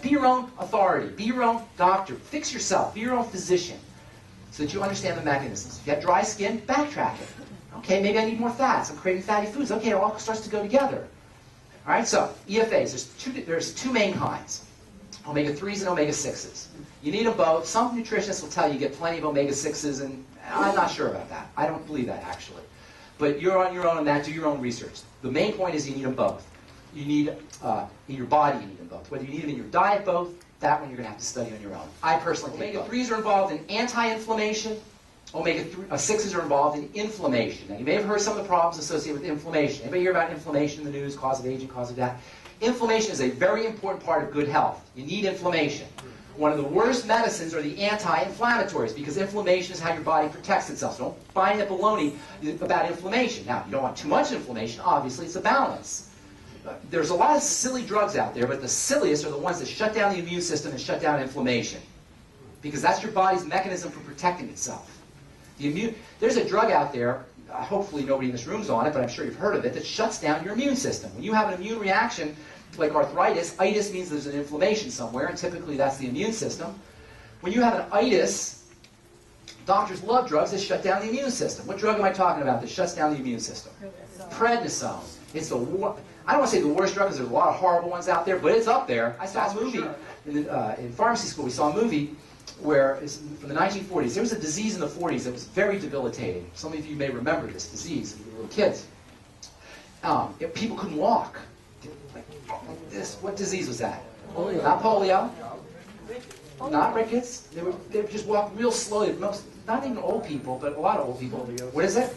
Be your own authority. Be your own doctor. Fix yourself. Be your own physician so that you understand the mechanisms. If you have dry skin, backtrack it. Okay, maybe I need more fats. I'm craving fatty foods. Okay, it all starts to go together. All right, so EFAs, there's two main kinds, omega-3s and omega-6s. You need them both. Some nutritionists will tell you get plenty of omega-6s, and I'm not sure about that. I don't believe that, actually. But you're on your own on that. Do your own research. The main point is you need them both. You need, in your body, you need them both. Whether you need them in your diet both, that one you're going to have to study on your own. I personally think omega-3s are involved in anti-inflammation. Omega-6s are involved in inflammation. Now, you may have heard some of the problems associated with inflammation. Anybody hear about inflammation in the news, cause of aging, cause of death? Inflammation is a very important part of good health. You need inflammation. One of the worst medicines are the anti-inflammatories because inflammation is how your body protects itself. So don't buy that baloney about inflammation. Now, you don't want too much inflammation. Obviously, it's a balance. There's a lot of silly drugs out there, but the silliest are the ones that shut down the immune system and shut down inflammation because that's your body's mechanism for protecting itself. There's a drug out there, hopefully nobody in this room's on it, but I'm sure you've heard of it, that shuts down your immune system. When you have an immune reaction, like arthritis, itis means there's an inflammation somewhere, and typically that's the immune system. When you have an itis, doctors love drugs that shut down the immune system. What drug am I talking about that shuts down the immune system? Prednisone. It's I don't want to say the worst drug because there's a lot of horrible ones out there, but it's up there. I saw a movie in pharmacy school. We saw a movie where it's from the 1940s. There was a disease in the 40s that was very debilitating. Some of you may remember this disease, you little kids. People couldn't walk. Like this. What disease was that? Polio. Not polio. Not rickets. They would just walk real slowly. Not even old people, but a lot of old people. What is it?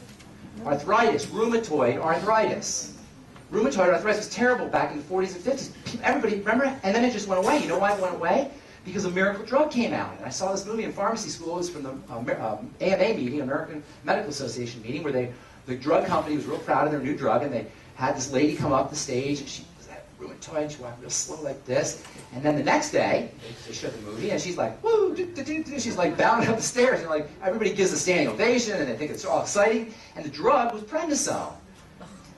Arthritis. Rheumatoid arthritis. Rheumatoid arthritis was terrible back in the 40s and 50s. Everybody, remember? And then it just went away. You know why it went away? Because a miracle drug came out. And I saw this movie in pharmacy school. It was from the AMA meeting, American Medical Association meeting, where the drug company was real proud of their new drug, and they had this lady come up the stage, and she was at rheumatoid, and she walked real slow like this. And then the next day, they showed the movie, and she's like, woo, she's like bounding up the stairs, and like everybody gives a standing ovation, and they think it's all exciting. And the drug was prednisone.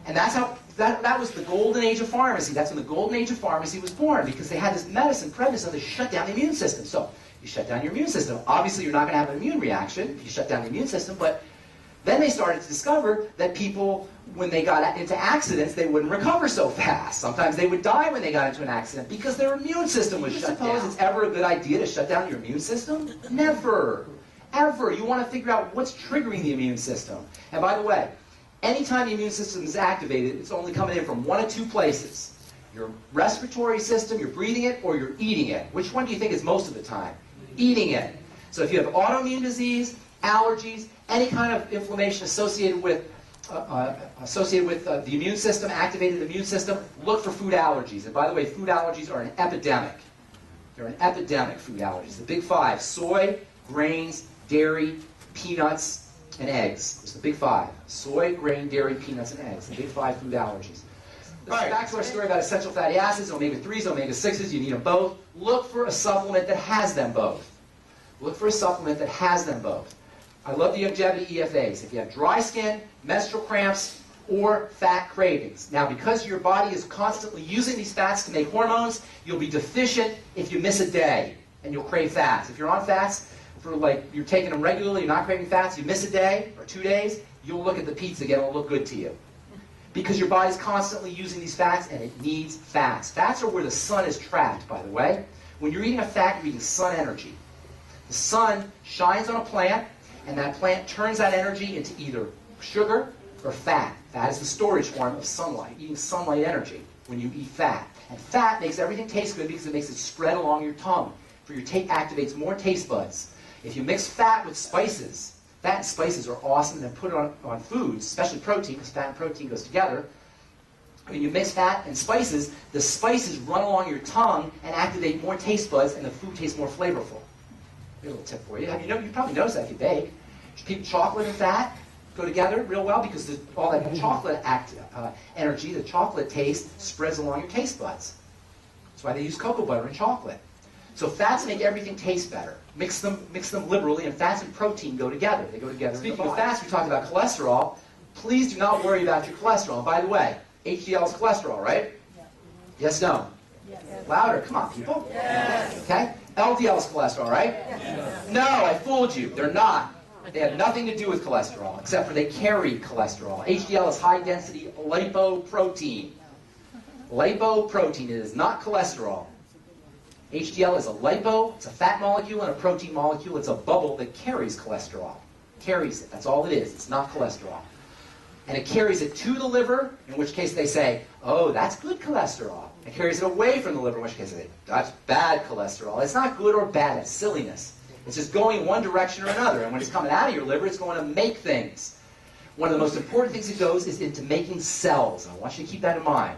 And that's how that was the golden age of pharmacy. That's when the golden age of pharmacy was born, because they had this medicine, prednisone, that shut down the immune system. So you shut down your immune system. Obviously, you're not going to have an immune reaction if you shut down the immune system, but then they started to discover that people, when they got into accidents, they wouldn't recover so fast. Sometimes they would die when they got into an accident because their immune system was shut down. Suppose it's ever a good idea to shut down your immune system? Never. Ever. You want to figure out what's triggering the immune system. And by the way, anytime the immune system is activated, it's only coming in from one of two places. Your respiratory system, you're breathing it, or you're eating it. Which one do you think is most of the time? Eating it. So if you have autoimmune disease, allergies, any kind of inflammation associated with the immune system, activated immune system, look for food allergies. And by the way, food allergies are an epidemic. They're an epidemic, food allergies. The big five: soy, grains, dairy, peanuts, and eggs. It's the big five: soy, grain, dairy, peanuts, and eggs. The big five food allergies. Back to our story about essential fatty acids, omega-3s, omega-6s. You need them both. Look for a supplement that has them both. Look for a supplement that has them both. I love the longevity EFAs. If you have dry skin, menstrual cramps, or fat cravings. Now, because your body is constantly using these fats to make hormones, you'll be deficient if you miss a day, and you'll crave fats. If you're on fats, you're taking them regularly, you're not craving fats, you miss a day or 2 days, you'll look at the pizza again, it'll look good to you. Because your body's constantly using these fats, and it needs fats. Fats are where the sun is trapped, by the way. When you're eating a fat, you're eating sun energy. The sun shines on a plant, and that plant turns that energy into either sugar or fat. Fat is the storage form of sunlight, eating sunlight energy when you eat fat. And fat makes everything taste good because it makes it spread along your tongue. For your activates more taste buds. If you mix fat with spices, fat and spices are awesome, and put it on foods, especially protein, because fat and protein goes together. When you mix fat and spices, the spices run along your tongue and activate more taste buds, and the food tastes more flavorful. A little tip for you. You probably noticed that if you bake. Chocolate and fat go together real well because all that chocolate energy, the chocolate taste, spreads along your taste buds. That's why they use cocoa butter in chocolate. So fats make everything taste better. Mix them liberally, and fats and protein go together. They go together. Speaking of fats, we talked about cholesterol. Please do not worry about your cholesterol. And by the way, HDL is cholesterol, right? Yeah. Yes, no? Yes. Louder, come on, people. Yes. Okay? LDL is cholesterol, right? Yes. No, I fooled you. They're not. They have nothing to do with cholesterol, except for they carry cholesterol. HDL is high-density lipoprotein. Lipoprotein, it is not cholesterol. HDL is a lipo, it's a fat molecule, and a protein molecule. It's a bubble that carries cholesterol. Carries it. That's all it is. It's not cholesterol. And it carries it to the liver, in which case they say, oh, that's good cholesterol. It carries it away from the liver, in which case they say, that's bad cholesterol. It's not good or bad. It's silliness. It's just going in one direction or another. And when it's coming out of your liver, it's going to make things. One of the most important things it goes is into making cells. I want you to keep that in mind.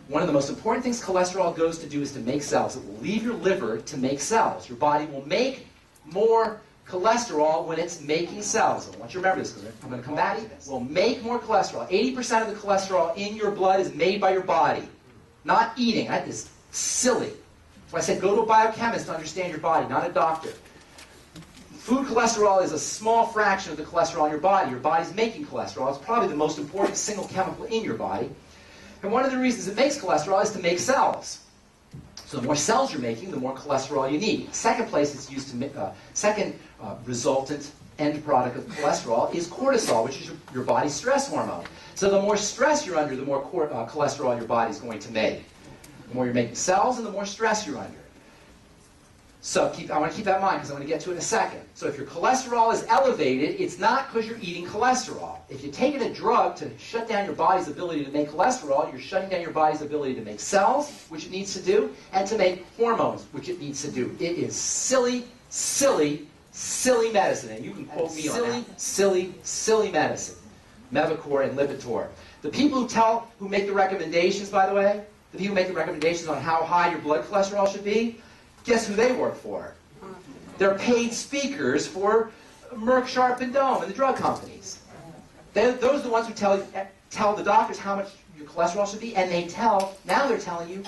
One of the most important things cholesterol goes to do is to make cells. It will leave your liver to make cells. Your body will make more cholesterol when it's making cells. I want you to remember this because I'm going to come back to this. We'll make more cholesterol. 80% of the cholesterol in your blood is made by your body. Not eating. That is silly. That's why I said go to a biochemist to understand your body, not a doctor. Food cholesterol is a small fraction of the cholesterol in your body. Your body's making cholesterol. It's probably the most important single chemical in your body. And one of the reasons it makes cholesterol is to make cells. So the more cells you're making, the more cholesterol you need. Second place it's used to make, resultant end product of cholesterol is cortisol, which is your body's stress hormone. So the more stress you're under, the more cholesterol your body's going to make. The more you're making cells, and the more stress you're under. So I want to keep that in mind because I'm going to get to it in a second. So if your cholesterol is elevated, it's not because you're eating cholesterol. If you're taking a drug to shut down your body's ability to make cholesterol, you're shutting down your body's ability to make cells, which it needs to do, and to make hormones, which it needs to do. It is silly, silly, silly medicine. And you can quote me on that. Silly, silly medicine. Mevacor and Lipitor. The people who make the recommendations, by the way, the people who make the recommendations on how high your blood cholesterol should be, guess who they work for? They're paid speakers for Merck, Sharp, and Dohme and the drug companies. Those are the ones who tell the doctors how much your cholesterol should be, and now they're telling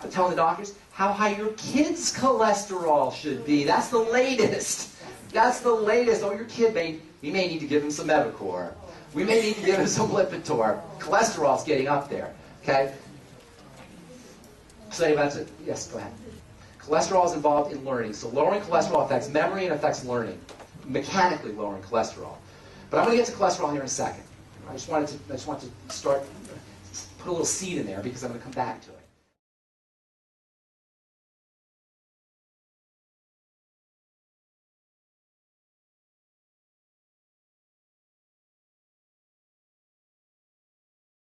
the doctors how high your kids' cholesterol should be. That's the latest. That's the latest. Oh, your kid we may need to give him some Mevacor. We may need to give him some Lipitor. Cholesterol's getting up there. Okay? So anyway, that's it. Yes, go ahead. Cholesterol is involved in learning. So lowering cholesterol affects memory and affects learning. Mechanically lowering cholesterol. But I'm going to get to cholesterol here in a second. I just want to put a little seed in there because I'm going to come back to it.